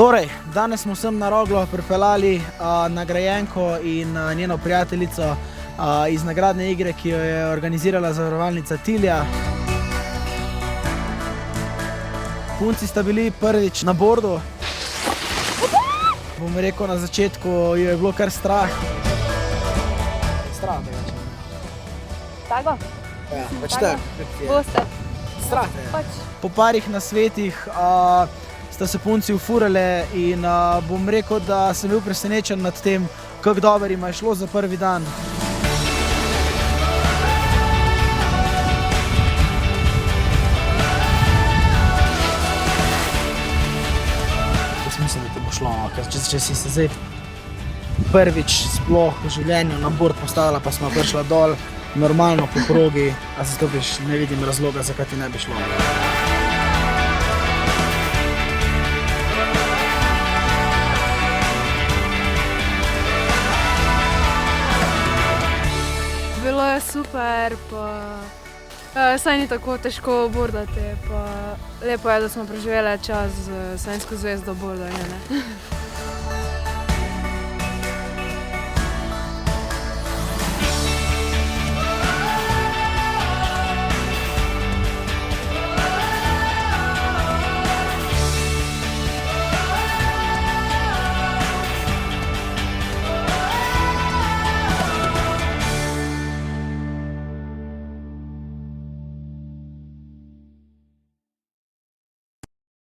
Torej, danes smo sem na Roglo pripeljali nagrajenko in njeno prijateljico iz nagradne igre, ki jo je organizirala zavarovalnica Tilja. Punci sta bili prvič na bordu. Bom rekel, na začetku jo je bilo kar strah. Strah tega, če ne. Tako? Ja, pač tako. Boste? Strah tega. Pač. Po parih nasvetih sta se punci ufurale in bom rekel, da sem bil presenečen nad tem, kako dobro jima je šlo za prvi dan. Jaz mislim, da ti bo šlo, ker če si se zdaj prvič sploh v življenju na bord postavila, pa smo prišla dol normalno po progi, a zato ne vidim razloga, zakaj ti ne bi šlo. Bilo je super, pa saj ni tako težko bordati, pa lepo je, da smo preživeli čas z Slovensko zvezdo bordanja, ne?